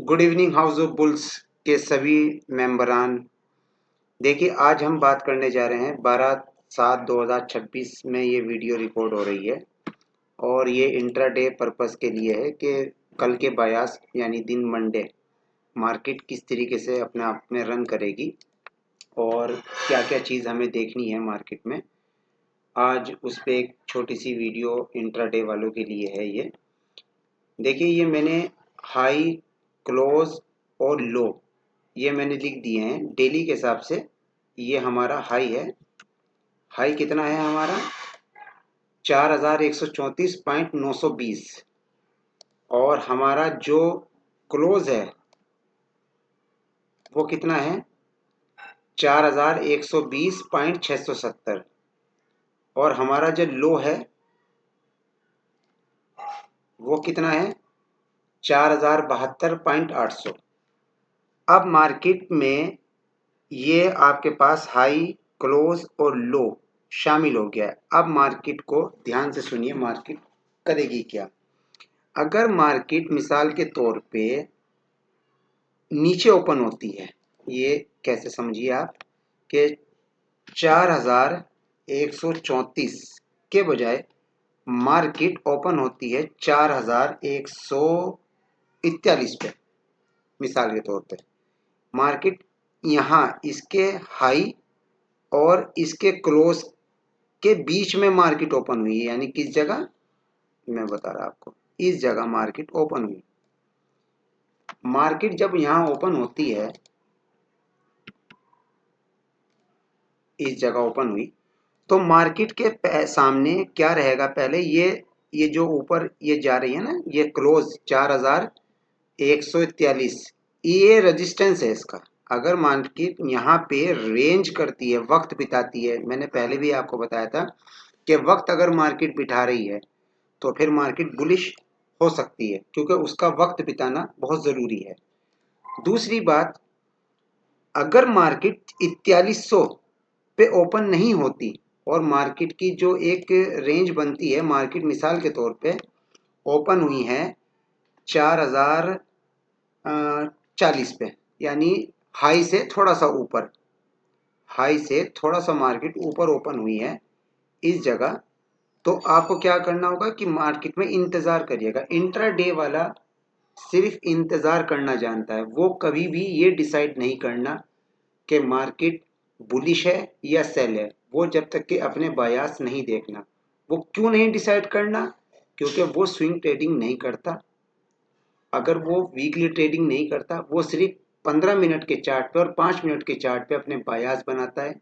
Good evening house of bulls के सभी मेंबरान। देखिए, आज हम बात करने जा रहे हैं 12/7/2026 में ये वीडियो रिकॉर्ड हो रही है और ये इंट्राडे पर्पस के लिए है कि कल के बयास यानी दिन मंडे मार्केट किस तरीके से अपने आप में रन करेगी और क्या क्या चीज़ हमें देखनी है मार्केट में। आज उस पर एक छोटी सी वीडियो इंट्राडे वालों के लिए है। ये देखिए, ये मैंने हाई, क्लोज और लो ये मैंने लिख दिए हैं डेली के हिसाब से। ये हमारा हाई है। हाई कितना है हमारा? 4134.920। और हमारा जो क्लोज है वो कितना है? 4120.670। और हमारा जो लो है वो कितना है? 4072.800। अब मार्केट में ये आपके पास हाई, क्लोज और लो शामिल हो गया है। अब मार्केट को ध्यान से सुनिए, मार्केट करेगी क्या। अगर मार्केट मिसाल के तौर पे नीचे ओपन होती है, ये कैसे समझिए आप कि 4134 के बजाय मार्केट ओपन होती है 4141 पे। मिसाल के तौर पे मार्केट यहाँ इसके हाई और इसके क्लोज के बीच में मार्केट ओपन हुई है। यानी किस जगह मैं बता रहा आपको, इस जगह मार्केट ओपन हुई। मार्केट जब यहाँ ओपन होती है, इस जगह ओपन हुई, तो मार्केट के सामने क्या रहेगा? पहले ये जो ऊपर ये जा रही है ना, ये क्लोज 4141, ये रेजिस्टेंस है इसका। अगर मार्केट यहाँ पे रेंज करती है, वक्त बिताती है, मैंने पहले भी आपको बताया था कि वक्त अगर मार्केट बिठा रही है तो फिर मार्केट बुलिश हो सकती है, क्योंकि उसका वक्त बिताना बहुत ज़रूरी है। दूसरी बात, अगर मार्केट 4100 पे ओपन नहीं होती और मार्केट की जो एक रेंज बनती है, मार्केट मिसाल के तौर पे ओपन हुई है 4040 पे, यानी हाई से थोड़ा सा ऊपर, हाई से थोड़ा सा मार्केट ऊपर ओपन हुई है इस जगह, तो आपको क्या करना होगा कि मार्केट में इंतज़ार करिएगा। इंट्राडे वाला सिर्फ इंतज़ार करना जानता है, वो कभी भी ये डिसाइड नहीं करना कि मार्केट बुलिश है या सेल है। वो जब तक कि अपने बायास नहीं देखना। वो क्यों नहीं डिसाइड करना? क्योंकि वो स्विंग ट्रेडिंग नहीं करता। अगर वो वीकली ट्रेडिंग नहीं करता, वो सिर्फ 15 मिनट के चार्ट पे और 5 मिनट के चार्ट पे अपने बायास बनाता है,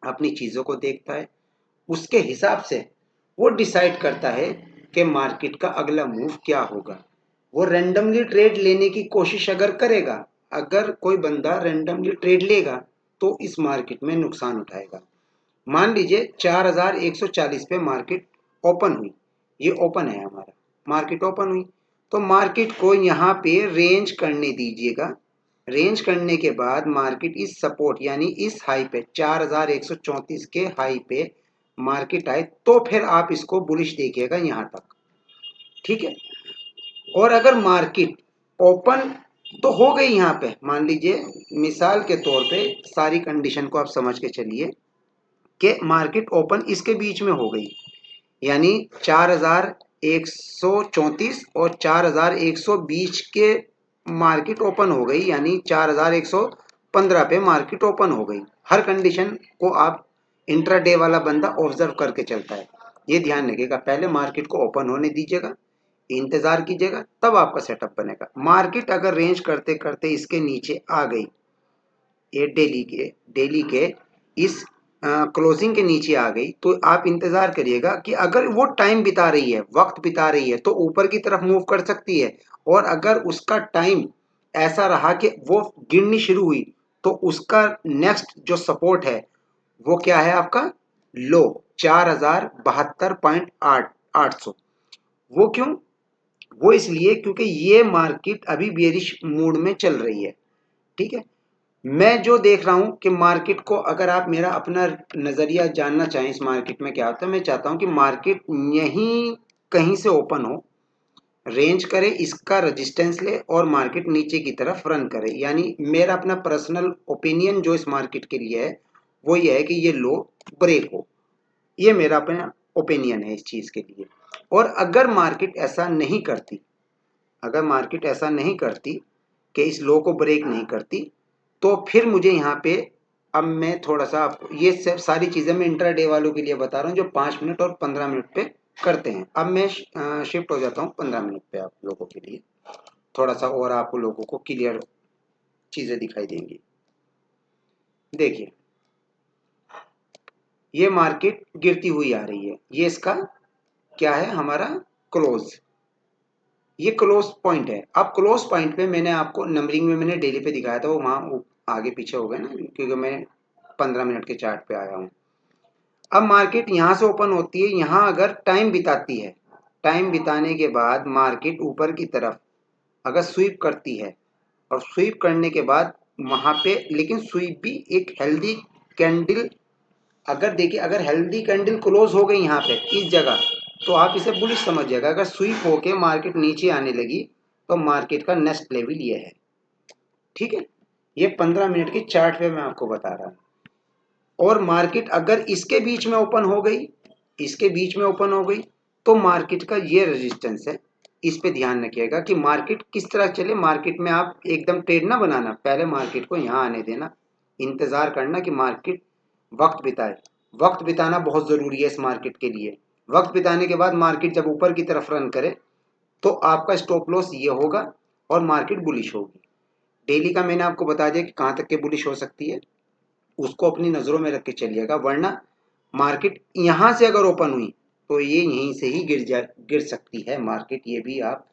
अपनी चीज़ों को देखता है, उसके हिसाब से वो डिसाइड करता है कि मार्केट का अगला मूव क्या होगा। वो रैंडमली ट्रेड लेने की कोशिश अगर करेगा, अगर कोई बंदा रैंडमली ट्रेड लेगा तो इस मार्केट में नुकसान उठाएगा। मान लीजिए 4140 पे मार्केट ओपन हुई, ये ओपन है हमारा, मार्केट ओपन हुई, तो मार्केट को यहाँ पे रेंज करने दीजिएगा। रेंज करने के बाद मार्केट इस सपोर्ट यानी इस हाई पे 4134 के हाई पे मार्केट आए तो फिर आप इसको बुलिश देखिएगा यहाँ तक, ठीक है। और अगर मार्केट ओपन तो हो गई यहाँ पे, मान लीजिए मिसाल के तौर पे, सारी कंडीशन को आप समझ के चलिए कि मार्केट ओपन इसके बीच में हो गई, यानी 4134 और 4120 के मार्केट ओपन हो गई, यानी 4115 पे मार्केट ओपन हो गई। हर कंडीशन को आप इंट्राडे वाला बंदा ऑब्जर्व करके चलता है। ये ध्यान रखिएगा, पहले मार्केट को ओपन होने दीजिएगा, इंतजार कीजिएगा, तब आपका सेटअप बनेगा। मार्केट अगर रेंज करते करते इसके नीचे आ गई, ये डेली के इस क्लोजिंग के नीचे आ गई, तो आप इंतजार करिएगा कि अगर वो टाइम बिता रही है, वक्त बिता रही है, तो ऊपर की तरफ मूव कर सकती है। और अगर उसका टाइम ऐसा रहा कि वो गिरनी शुरू हुई, तो उसका नेक्स्ट जो सपोर्ट है वो क्या है आपका? लो 4072.800। वो क्यों? वो इसलिए क्योंकि ये मार्केट अभी बेरिश मूड में चल रही है, ठीक है। मैं जो देख रहा हूं कि मार्केट को, अगर आप मेरा अपना नज़रिया जानना चाहें इस मार्केट में क्या होता है, मैं चाहता हूं कि मार्केट यहीं कहीं से ओपन हो, रेंज करे, इसका रेजिस्टेंस ले और मार्केट नीचे की तरफ रन करे। यानी मेरा अपना पर्सनल ओपिनियन जो इस मार्केट के लिए है वो ये है कि ये लो ब्रेक हो, ये मेरा अपना ओपिनियन है इस चीज के लिए। और अगर मार्केट ऐसा नहीं करती, अगर मार्केट ऐसा नहीं करती कि इस लो को ब्रेक नहीं करती, तो फिर मुझे यहाँ पे, अब मैं थोड़ा सा आपको ये सब सारी चीजें मैं इंट्राडे वालों के लिए बता रहा हूँ जो 5 मिनट और 15 मिनट पे करते हैं। अब मैं शिफ्ट हो जाता हूँ 15 मिनट पे आप लोगों के लिए, थोड़ा सा और आप लोगों को क्लियर चीजें दिखाई देंगी। देखिए ये मार्केट गिरती हुई आ रही है, ये इसका क्या है, हमारा क्लोज, ये क्लोज पॉइंट है। अब क्लोज पॉइंट पे मैंने आपको नंबरिंग में मैंने डेली पे दिखाया था, वो वहां आगे पीछे हो गए ना, क्योंकि मैं 15 मिनट के चार्ट पे आया हूँ। अब मार्केट यहाँ से ओपन होती है, यहाँ अगर टाइम बिताती है, टाइम बिताने के बाद मार्केट ऊपर की तरफ अगर स्वीप करती है, और स्वीप करने के बाद वहां पे, लेकिन स्वीप भी एक हेल्दी कैंडल, अगर देखिए अगर हेल्दी कैंडल क्लोज हो गई यहाँ पे इस जगह, तो आप इसे बुलिश समझिएगा। अगर स्वीप होके मार्केट नीचे आने लगी तो मार्केट का नेक्स्ट लेवल ये है, ठीक है। ये 15 मिनट की चार्ट पे मैं आपको बता रहा हूँ। और मार्केट अगर इसके बीच में ओपन हो गई, इसके बीच में ओपन हो गई, तो मार्केट का ये रेजिस्टेंस है, इस पे ध्यान रखिएगा कि मार्केट किस तरह चले। मार्केट में आप एकदम ट्रेड ना बनाना, पहले मार्केट को यहाँ आने देना, इंतजार करना कि मार्केट वक्त बिताए। वक्त बिताना बहुत जरूरी है इस मार्केट के लिए। वक्त बिताने के बाद मार्केट जब ऊपर की तरफ रन करे तो आपका स्टॉप लॉस ये होगा और मार्केट बुलिश होगी। डेली का मैंने आपको बता दिया कि कहाँ तक के बुलिश हो सकती है, उसको अपनी नजरों में रख के चलिएगा। वरना मार्केट यहाँ से अगर ओपन हुई तो ये यहीं से ही गिर सकती है मार्केट। ये भी आप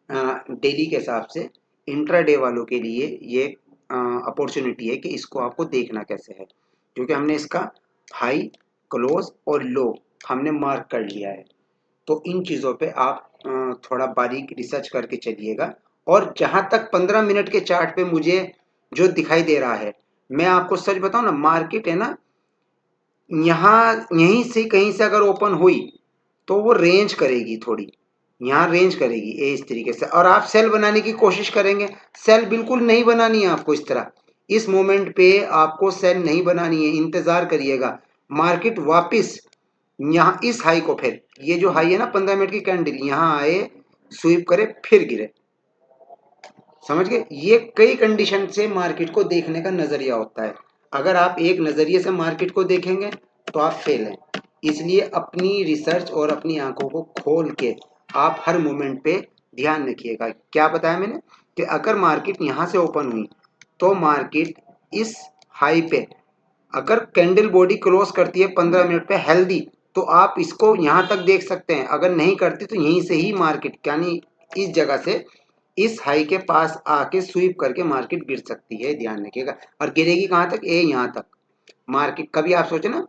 डेली के हिसाब से इंट्राडे वालों के लिए ये अपॉर्चुनिटी है कि इसको आपको देखना कैसे है, क्योंकि हमने इसका हाई, क्लोज और लो हमने मार्क कर लिया है। तो इन चीज़ों पे आप थोड़ा बारीक रिसर्च करके चलिएगा। और जहां तक 15 मिनट के चार्ट पे मुझे जो दिखाई दे रहा है, मैं आपको सच बताऊं ना, मार्केट है ना, यहाँ यहीं से कहीं से अगर ओपन हुई तो वो रेंज करेगी थोड़ी, यहाँ रेंज करेगी ये इस तरीके से, और आप सेल बनाने की कोशिश करेंगे। सेल बिल्कुल नहीं बनानी है आपको इस तरह, इस मोमेंट पे आपको सेल नहीं बनानी है। इंतजार करिएगा मार्केट वापस यहाँ इस हाई को, फिर ये जो हाई है ना 15 मिनट की कैंडल, यहाँ आए, स्वीप करे, फिर गिरे। समझ गए, ये कई कंडीशन से मार्केट को देखने का नजरिया होता है। अगर आप एक नजरिए से मार्केट को देखेंगे तो आप फेल हैं। इसलिए अपनी रिसर्च और अपनी आंखों को खोल के आप हर मोमेंट पे ध्यान रखिएगा। क्या बताया मैंने कि अगर मार्केट यहाँ से ओपन हुई तो मार्केट इस हाई पे अगर कैंडल बॉडी क्रॉस करती है 15 मिनट पे हेल्दी, तो आप इसको यहाँ तक देख सकते हैं। अगर नहीं करती तो यहीं से ही मार्केट, यानी इस जगह से इस हाई के पास आके स्वीप करके मार्केट गिर सकती है, ध्यान रखिएगा। और गिरेगी कहाँ तक, ये यहाँ तक। मार्केट कभी आप सोचे ना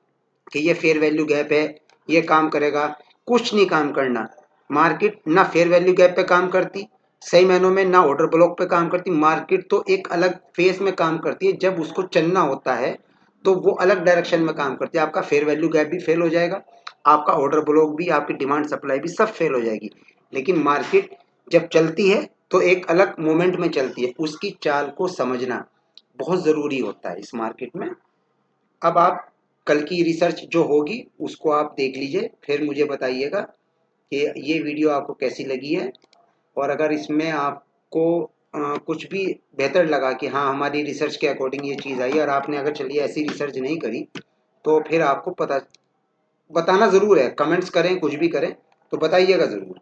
कि ये फेयर वैल्यू गैप है, ये काम करेगा, कुछ नहीं काम करना। मार्केट ना फेयर वैल्यू गैप पे काम करती सही मायनों में, ना ऑर्डर ब्लॉक पे काम करती। मार्केट तो एक अलग फेस में काम करती है, जब उसको चलना होता है तो वो अलग डायरेक्शन में काम करती है। आपका फेयर वैल्यू गैप भी फेल हो जाएगा, आपका ऑर्डर ब्लॉक भी, आपकी डिमांड सप्लाई भी सब फेल हो जाएगी। लेकिन मार्केट जब चलती है तो एक अलग मोमेंट में चलती है, उसकी चाल को समझना बहुत ज़रूरी होता है इस मार्केट में। अब आप कल की रिसर्च जो होगी उसको आप देख लीजिए, फिर मुझे बताइएगा कि ये वीडियो आपको कैसी लगी है। और अगर इसमें आपको कुछ भी बेहतर लगा कि हाँ हमारी रिसर्च के अकॉर्डिंग ये चीज़ आई, और आपने अगर चलिए ऐसी रिसर्च नहीं करी, तो फिर आपको पता बताना ज़रूर है, कमेंट्स करें, कुछ भी करें तो बताइएगा ज़रूर।